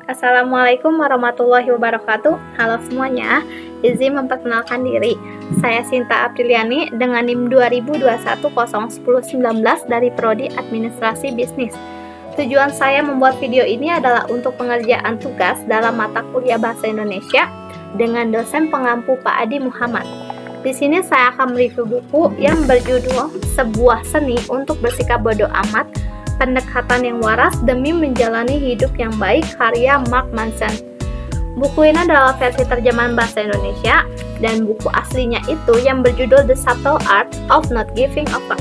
Assalamualaikum warahmatullahi wabarakatuh. Halo semuanya, izin memperkenalkan diri. Saya Sinta Apriliani dengan NIM 2021011019 dari Prodi Administrasi Bisnis. Tujuan saya membuat video ini adalah untuk pengerjaan tugas dalam mata kuliah Bahasa Indonesia dengan dosen pengampu Pak Adi Muhammad. Di sini saya akan mereview buku yang berjudul Sebuah Seni untuk Bersikap Bodoh Amat, Pendekatan yang Waras Demi Menjalani Hidup yang Baik, karya Mark Manson. Buku ini adalah versi terjemahan bahasa Indonesia, dan buku aslinya itu yang berjudul The Subtle Art of Not Giving a Fuck.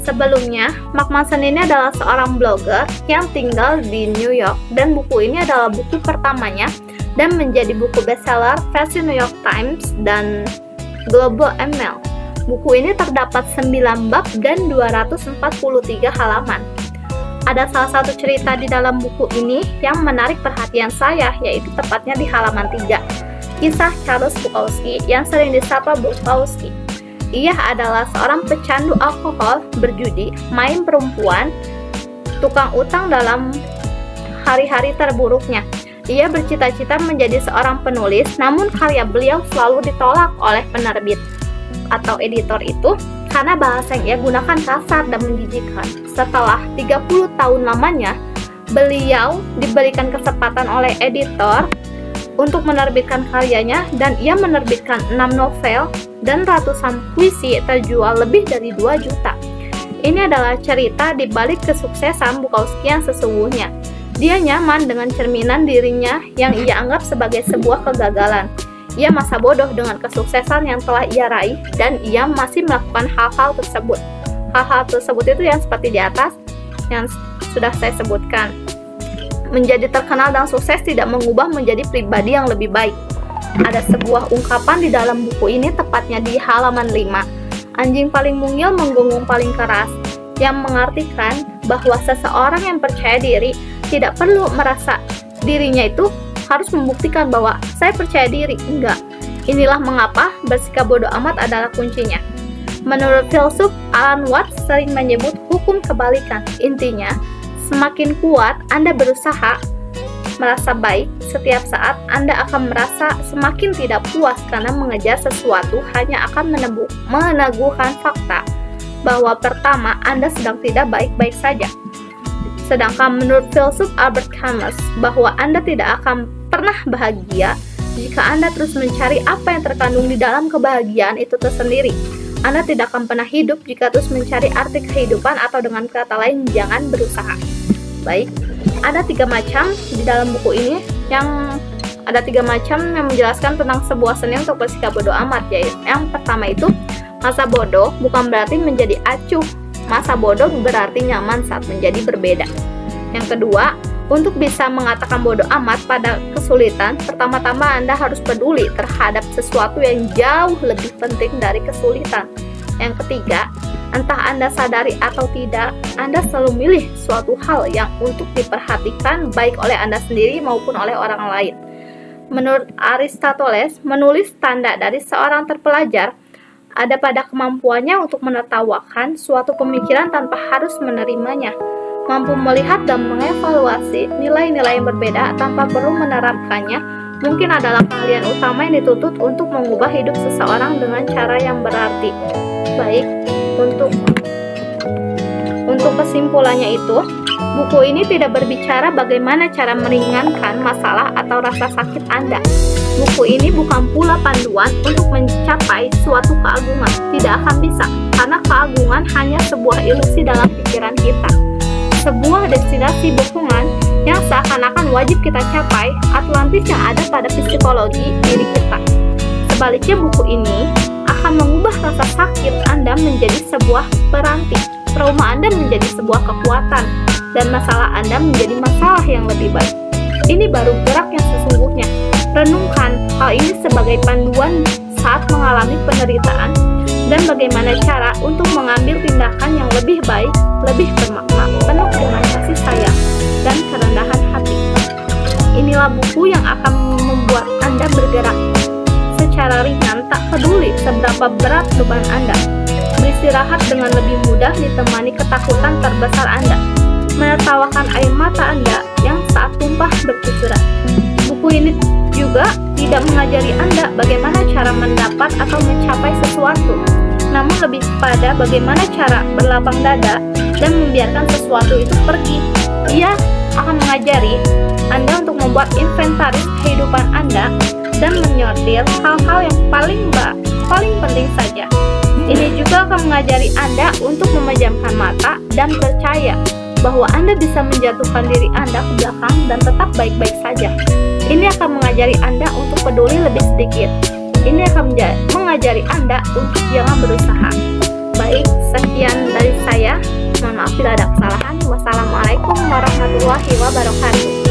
Sebelumnya, Mark Manson ini adalah seorang blogger yang tinggal di New York, dan buku ini adalah buku pertamanya dan menjadi buku bestseller versi New York Times dan Global Email. Buku ini terdapat 9 bab dan 243 halaman. Ada salah satu cerita di dalam buku ini yang menarik perhatian saya, yaitu tepatnya di halaman 3. Kisah Charles Bukowski yang sering disapa Bukowski. Ia adalah seorang pecandu alkohol, berjudi, main perempuan, tukang utang dalam hari-hari terburuknya. Ia bercita-cita menjadi seorang penulis, namun karya beliau selalu ditolak oleh penerbit atau editor itu karena bahasa yang ia gunakan kasar dan menjijikkan. Setelah 30 tahun lamanya, beliau diberikan kesempatan oleh editor untuk menerbitkan karyanya, dan ia menerbitkan 6 novel dan ratusan puisi terjual lebih dari 2 juta. Ini adalah cerita di balik kesuksesan Bukowski yang sesungguhnya. Dia nyaman dengan cerminan dirinya yang ia anggap sebagai sebuah kegagalan. Ia masa bodoh dengan kesuksesan yang telah ia raih, dan ia masih melakukan hal-hal tersebut. Hal-hal tersebut itu yang seperti di atas yang sudah saya sebutkan. Menjadi terkenal dan sukses tidak mengubah menjadi pribadi yang lebih baik. Ada sebuah ungkapan di dalam buku ini, tepatnya di halaman 5. Anjing paling mungil menggonggong paling keras, yang mengartikan bahwa seseorang yang percaya diri tidak perlu merasa dirinya itu harus membuktikan bahwa saya percaya diri. Enggak. Inilah mengapa bersikap bodoh amat adalah kuncinya. Menurut filsuf Alan Watts sering menyebut hukum kebalikan. Intinya, semakin kuat Anda berusaha merasa baik, setiap saat Anda akan merasa semakin tidak puas karena mengejar sesuatu hanya akan meneguhkan fakta bahwa pertama Anda sedang tidak baik-baik saja. Sedangkan menurut filsuf Albert Camus, bahwa Anda tidak akan pernah bahagia jika Anda terus mencari apa yang terkandung di dalam kebahagiaan itu tersendiri. Anda tidak akan pernah hidup jika terus mencari arti kehidupan, atau dengan kata lain, jangan berusaha. Baik, ada 3 macam di dalam buku ini, yang menjelaskan tentang sebuah seni untuk bersikap bodoh amat, yaitu yang pertama itu, masa bodoh bukan berarti menjadi acuh. Masa bodoh berarti nyaman saat menjadi berbeda. Yang kedua, untuk bisa mengatakan bodoh amat pada kesulitan, pertama-tama Anda harus peduli terhadap sesuatu yang jauh lebih penting dari kesulitan. Yang ketiga, entah Anda sadari atau tidak, Anda selalu milih suatu hal yang untuk diperhatikan baik oleh Anda sendiri maupun oleh orang lain. Menurut Aristoteles, menulis tanda dari seorang terpelajar ada pada kemampuannya untuk menertawakan suatu pemikiran tanpa harus menerimanya, mampu melihat dan mengevaluasi nilai-nilai yang berbeda tanpa perlu menerapkannya, mungkin adalah keahlian utama yang dituntut untuk mengubah hidup seseorang dengan cara yang berarti. Baik, untuk kesimpulannya itu, buku ini tidak berbicara bagaimana cara meringankan masalah atau rasa sakit Anda. Buku ini bukan pula panduan untuk mencapai suatu keagungan. Tidak akan bisa, karena keagungan hanya sebuah ilusi dalam pikiran kita. Sebuah destinasi bohongan yang seakan-akan wajib kita capai, Atlantis yang ada pada psikologi diri kita. Sebaliknya, buku ini akan mengubah rasa sakit Anda menjadi sebuah peranti, trauma Anda menjadi sebuah kekuatan, dan masalah Anda menjadi masalah yang lebih baik. Ini baru gerak yang sesungguhnya. Renungkan hal ini sebagai panduan saat mengalami penderitaan, dan bagaimana cara untuk mengambil tindakan yang lebih baik, lebih bermakna, penuh dengan kasih sayang dan kerendahan hati. Inilah buku yang akan membuat Anda bergerak secara ringan, tak peduli seberapa berat beban Anda. Beristirahat dengan lebih mudah ditemani ketakutan terbesar Anda. Menertawakan air mata Anda yang saat tumpah berkucuran. Buku ini juga tidak mengajari Anda bagaimana cara mendapat atau mencapai sesuatu, namun lebih pada bagaimana cara berlapang dada dan membiarkan sesuatu itu pergi. Ia akan mengajari Anda untuk membuat inventaris kehidupan Anda dan menyortir hal-hal yang paling penting saja. Ini juga akan mengajari Anda untuk memejamkan mata dan percaya bahwa Anda bisa menjatuhkan diri Anda ke belakang dan tetap baik-baik saja. Ini akan mengajari Anda untuk peduli lebih sedikit. Ini akan mengajari Anda untuk jangan berusaha. Baik, sekian dari saya. Mohon maaf bila ada kesalahan. Wassalamualaikum warahmatullahi wabarakatuh.